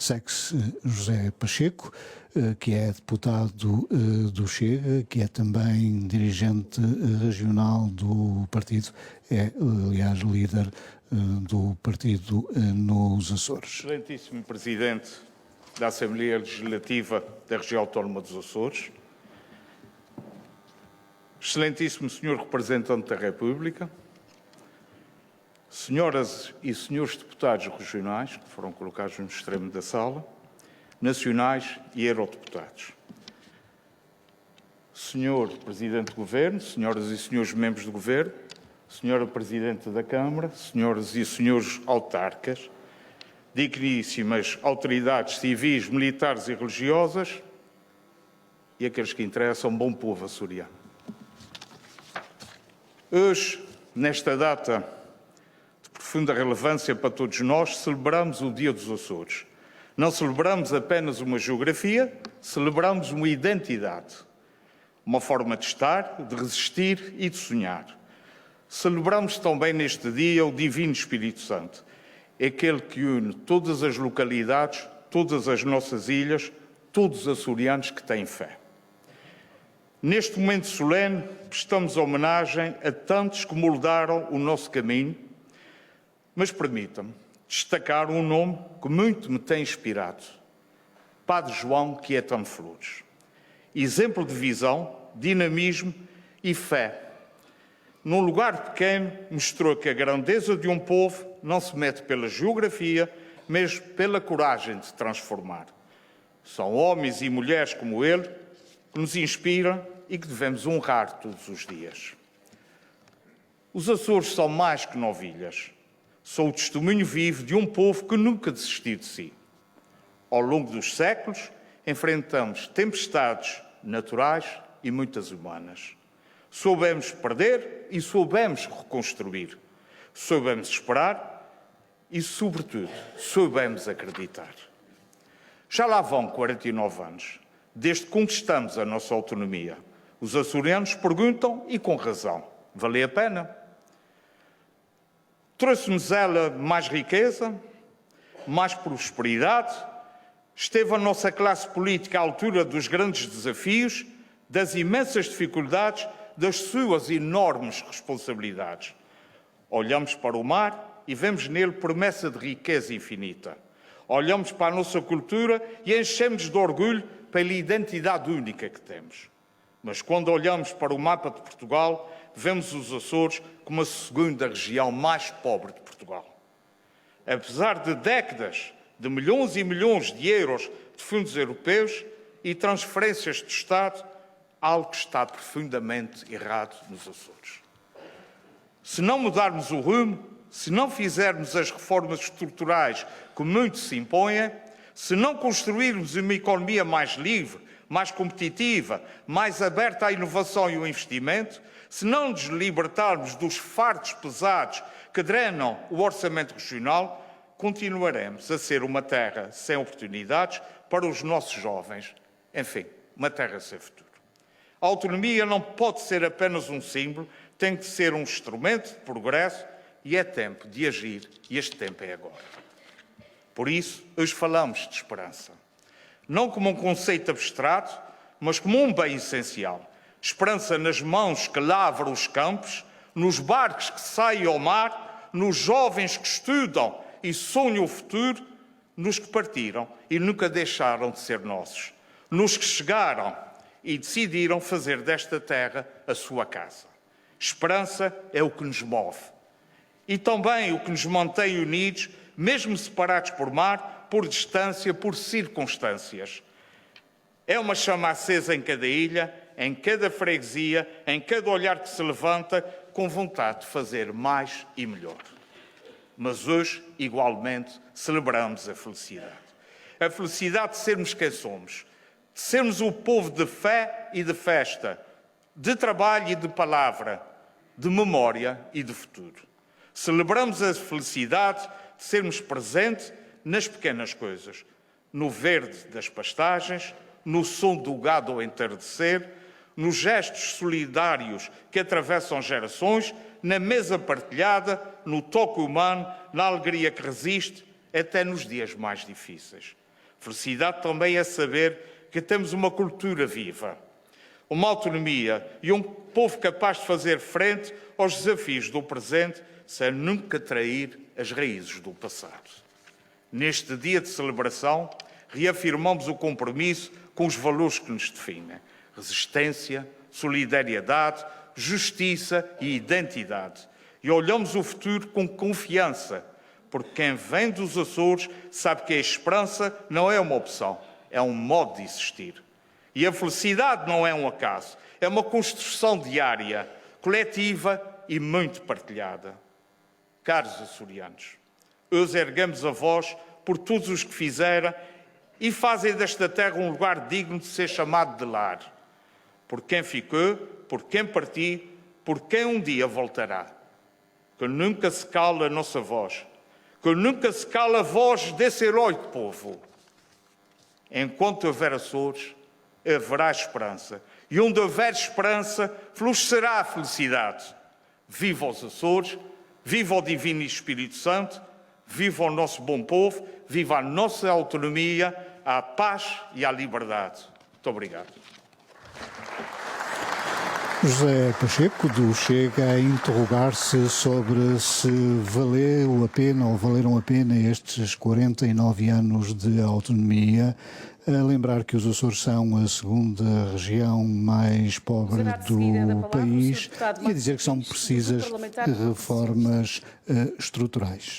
Segue-se José Pacheco, que é deputado do Chega, que é também dirigente regional do partido, é, aliás, líder do partido nos Açores. Excelentíssimo Presidente da Assembleia Legislativa da Região Autónoma dos Açores, Excelentíssimo Senhor Representante da República, senhoras e senhores deputados regionais, que foram colocados no extremo da sala, nacionais e eurodeputados. Senhor Presidente do Governo, senhoras e senhores membros do Governo, Senhora Presidente da Câmara, senhoras e senhores autarcas, digníssimas autoridades civis, militares e religiosas e aqueles que interessam, bom povo açoriano. Hoje, nesta data de profunda relevância para todos nós, celebramos o Dia dos Açores. Não celebramos apenas uma geografia, celebramos uma identidade, uma forma de estar, de resistir e de sonhar. Celebramos também neste dia o Divino Espírito Santo, aquele que une todas as localidades, todas as nossas ilhas, todos os açorianos que têm fé. Neste momento solene, prestamos homenagem a tantos que moldaram o nosso caminho, mas permitam-me destacar um nome que muito me tem inspirado, Padre João Quietano Flores. Exemplo de visão, dinamismo e fé. Num lugar pequeno, mostrou que a grandeza de um povo não se mede pela geografia, mas pela coragem de se transformar. São homens e mulheres como ele que nos inspiram e que devemos honrar todos os dias. Os Açores são mais que novilhas. São o testemunho vivo de um povo que nunca desistiu de si. Ao longo dos séculos, enfrentamos tempestades naturais e muitas humanas. Soubemos perder e soubemos reconstruir. Soubemos esperar e, sobretudo, soubemos acreditar. Já lá vão 49 anos, desde que conquistamos a nossa autonomia. Os açorianos perguntam, e com razão, valeu a pena? Trouxe-nos ela mais riqueza, mais prosperidade? Esteve a nossa classe política à altura dos grandes desafios, das imensas dificuldades, das suas enormes responsabilidades? Olhamos para o mar e vemos nele promessa de riqueza infinita. Olhamos para a nossa cultura e enchemos de orgulho pela identidade única que temos. Mas quando olhamos para o mapa de Portugal, vemos os Açores como a segunda região mais pobre de Portugal. Apesar de décadas de milhões e milhões de euros de fundos europeus e transferências do Estado, algo está profundamente errado nos Açores. Se não mudarmos o rumo, se não fizermos as reformas estruturais que muito se impõem, se não construirmos uma economia mais livre, mais competitiva, mais aberta à inovação e ao investimento, se não nos libertarmos dos fardos pesados que drenam o orçamento regional, continuaremos a ser uma terra sem oportunidades para os nossos jovens. Enfim, uma terra sem futuro. A autonomia não pode ser apenas um símbolo, tem que ser um instrumento de progresso e é tempo de agir e este tempo é agora. Por isso, hoje falamos de esperança. Não como um conceito abstrato, mas como um bem essencial. Esperança nas mãos que lavram os campos, nos barcos que saem ao mar, nos jovens que estudam e sonham o futuro, nos que partiram e nunca deixaram de ser nossos, nos que chegaram e decidiram fazer desta terra a sua casa. Esperança é o que nos move. E também o que nos mantém unidos, mesmo separados por mar, por distância, por circunstâncias. É uma chama acesa em cada ilha, em cada freguesia, em cada olhar que se levanta, com vontade de fazer mais e melhor. Mas hoje, igualmente, celebramos a felicidade. A felicidade de sermos quem somos, de sermos o povo de fé e de festa, de trabalho e de palavra, de memória e de futuro. Celebramos a felicidade de sermos presentes nas pequenas coisas, no verde das pastagens, no som do gado ao entardecer, nos gestos solidários que atravessam gerações, na mesa partilhada, no toque humano, na alegria que resiste, até nos dias mais difíceis. Felicidade também é saber que temos uma cultura viva, uma autonomia e um povo capaz de fazer frente aos desafios do presente sem nunca trair as raízes do passado. Neste dia de celebração, reafirmamos o compromisso com os valores que nos definem: resistência, solidariedade, justiça e identidade. E olhamos o futuro com confiança, porque quem vem dos Açores sabe que a esperança não é uma opção, é um modo de existir. E a felicidade não é um acaso, é uma construção diária, coletiva e muito partilhada. Caros açorianos, hoje erguemos a voz por todos os que fizeram e fazem desta terra um lugar digno de ser chamado de lar. Por quem ficou, por quem partiu, por quem um dia voltará. Que nunca se cale a nossa voz, que nunca se cale a voz desse herói de povo. Enquanto houver Açores, haverá esperança. E onde houver esperança, florescerá a felicidade. Viva os Açores, viva o Divino Espírito Santo, viva o nosso bom povo, viva a nossa autonomia, a paz e a liberdade. Muito obrigado. José Pacheco, do Chega, a interrogar-se sobre se valeu a pena ou valeram a pena estes 49 anos de autonomia. A lembrar que os Açores são a segunda região mais pobre do país e a dizer que são precisas reformas estruturais.